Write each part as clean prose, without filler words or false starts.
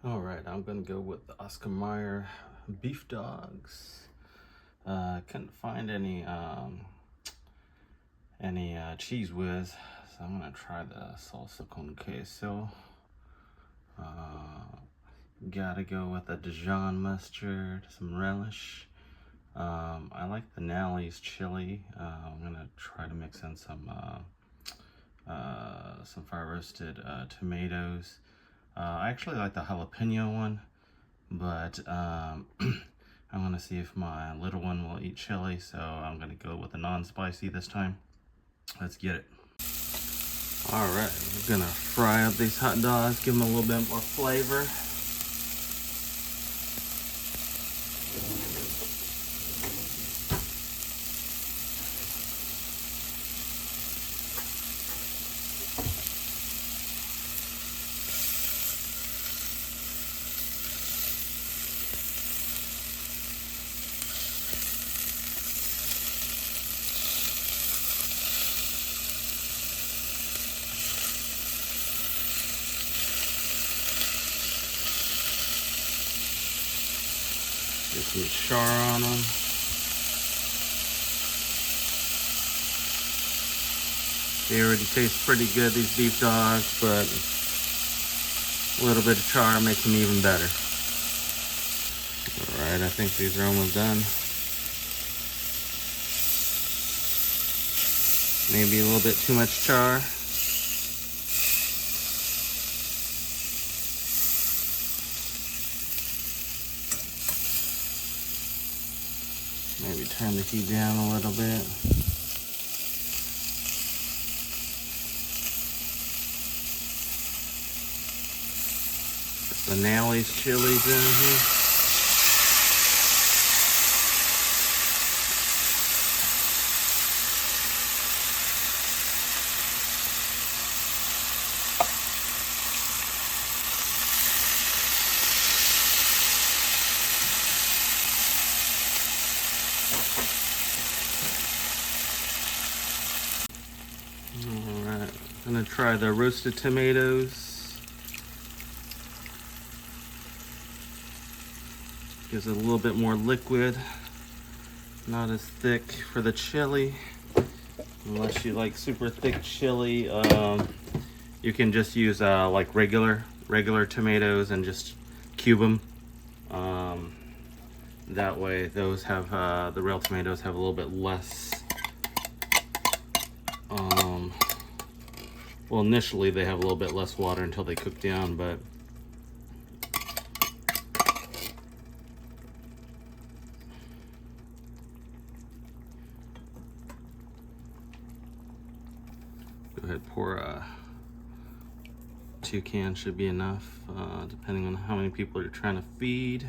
All right, I'm gonna go with the Oscar Mayer beef dogs. Couldn't find any cheese whiz, so I'm gonna try the salsa con queso. Gotta go with a Dijon mustard, some relish. I like the Nally's chili. I'm gonna try to mix in some fire roasted tomatoes. I actually like the jalapeno one, but I'm gonna see if my little one will eat chili, so I'm gonna go with a non-spicy this time. Let's get it. All right, we're gonna fry up these hot dogs, give them a little bit more flavor. Get some char on them. They already taste pretty good, these beef dogs, but a little bit of char makes them even better. All right, I think these are almost done. Maybe a little bit too much char. Maybe turn the heat down a little bit. The Nally's chilies in here. Alright, I'm gonna try the roasted tomatoes. Gives it a little bit more liquid, not as thick for the chili. Unless you like super thick chili, you can just use like regular tomatoes and just cube them. That way, those have the real tomatoes have a little bit less. Well, initially they have a little bit less water until they cook down, but go ahead, pour 2 cans should be enough, depending on how many people you're trying to feed.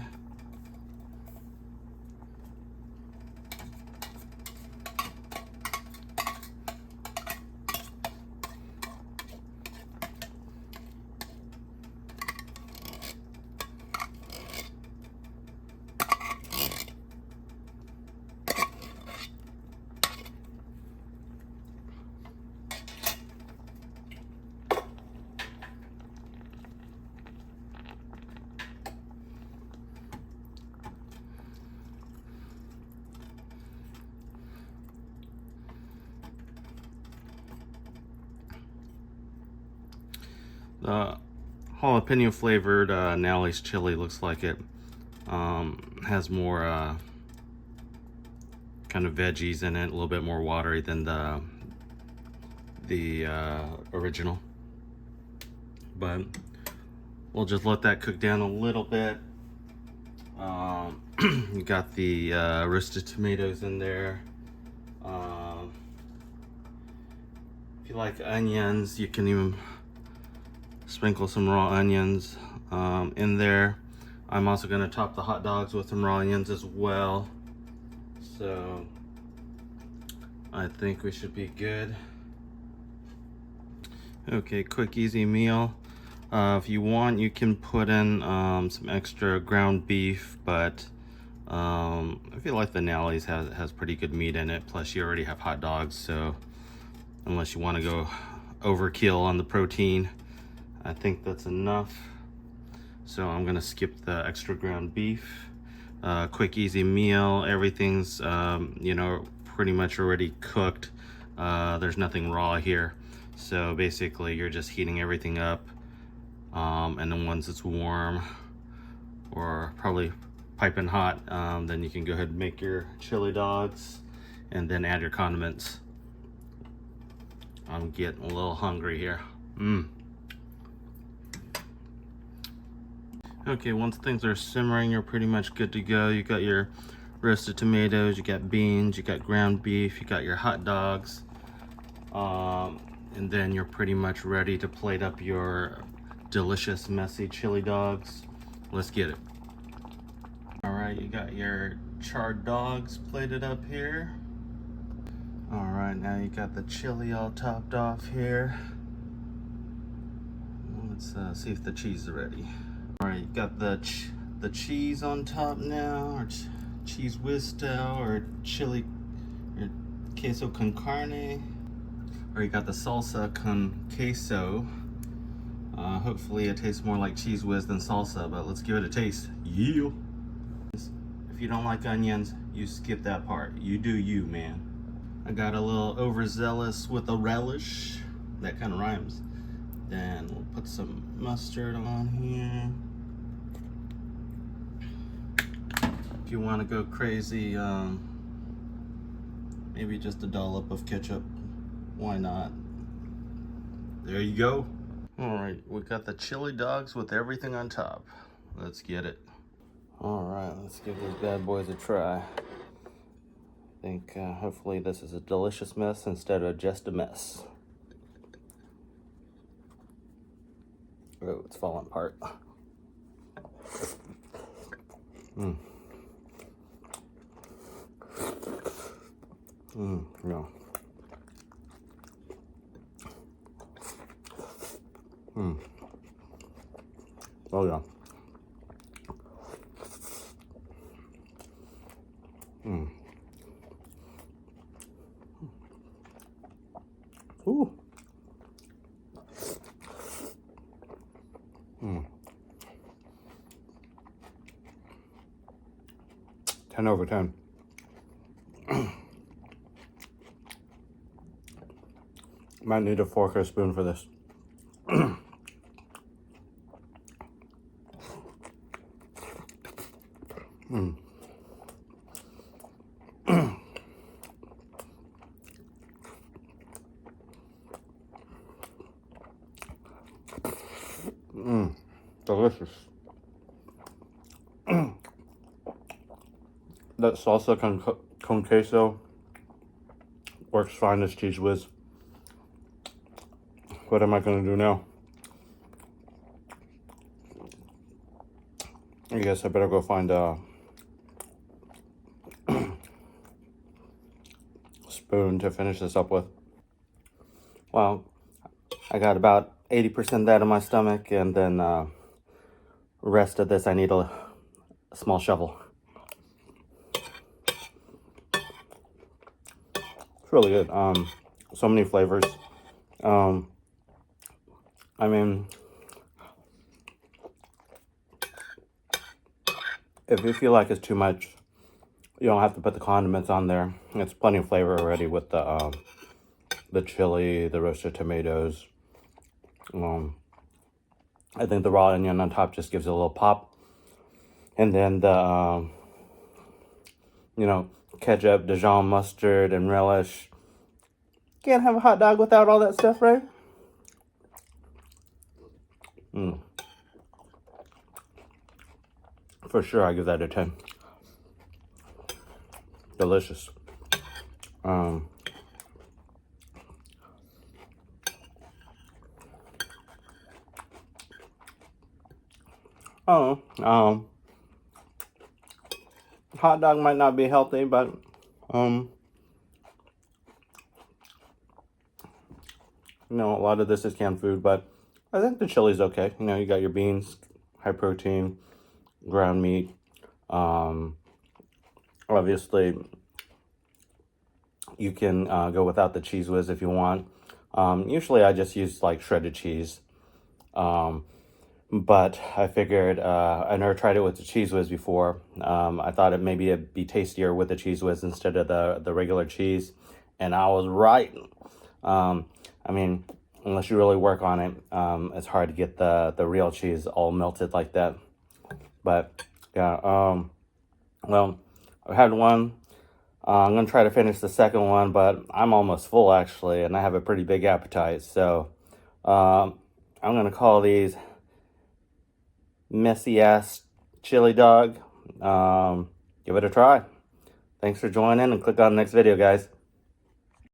The jalapeno flavored Nally's chili looks like it has more kind of veggies in it, a little bit more watery than the original. But we'll just let that cook down a little bit. You got the roasted tomatoes in there. If you like onions, you can even sprinkle some raw onions in there. I'm also going to top the hot dogs with some raw onions as well. So I think we should be good. Okay, quick easy meal. If you want, you can put in some extra ground beef, but I feel like the Nally's has pretty good meat in it. Plus you already have hot dogs, so unless you want to go overkill on the protein, I think that's enough. So I'm gonna skip the extra ground beef. Quick, easy meal. Everything's, you know, pretty much already cooked. There's nothing raw here. So basically you're just heating everything up. And then once it's warm, or probably piping hot, then you can go ahead and make your chili dogs and then add your condiments. I'm getting a little hungry here. Okay, once things are simmering, you're pretty much good to go. You got your roasted tomatoes, you got beans, you got ground beef, you got your hot dogs, and then you're pretty much ready to plate up your delicious, messy chili dogs. Let's get it. All right, you got your charred dogs plated up here. All right, now you got the chili all topped off here. Let's see if the cheese is ready. All right, you got the cheese on top now, or cheese whiz style, or chili, or queso con carne, or you got the salsa con queso. Hopefully it tastes more like cheese whiz than salsa, but let's give it a taste. Yeah. If you don't like onions, you skip that part. You do you, man. I got a little overzealous with a relish. That kind of rhymes. Then we'll put some mustard on here. If you want to go crazy, maybe just a dollop of ketchup. Why not? There you go. All right, we got the chili dogs with everything on top. Let's get it. All right, let's give these bad boys a try. I think hopefully this is a delicious mess instead of just a mess. Oh, it's falling apart. No. Oh yeah. Ooh. 10 over 10. Might need a fork or a spoon for this. Delicious. That salsa con queso works fine as cheese whiz. What am I gonna do now? I guess I better go find a spoon to finish this up with. Well, I got about 80% of that in my stomach, and then rest of this I need a small shovel. It's really good. So many flavors. I mean, if you feel like it's too much, you don't have to put the condiments on there. It's plenty of flavor already with the chili, the roasted tomatoes. I think the raw onion on top just gives it a little pop. And then the, you know, ketchup, Dijon mustard, and relish. Can't have a hot dog without all that stuff, right? For sure, I give that a 10. Delicious. Hot dog might not be healthy, but you know, a lot of this is canned food, but I think the chili's okay. You know, you got your beans, high protein, ground meat. Obviously, you can go without the cheese whiz if you want. Usually I just use like shredded cheese. but I figured I never tried it with the cheese whiz before. I thought it'd be tastier with the cheese whiz instead of the regular cheese, and I was right. I mean, unless you really work on it, it's hard to get the real cheese all melted like that. But yeah, well, I had one. I'm gonna try to finish the second one, but I'm almost full actually, and I have a pretty big appetite. So I'm gonna call these messy ass chili dog. Give it a try. Thanks for joining, and click on the next video, guys.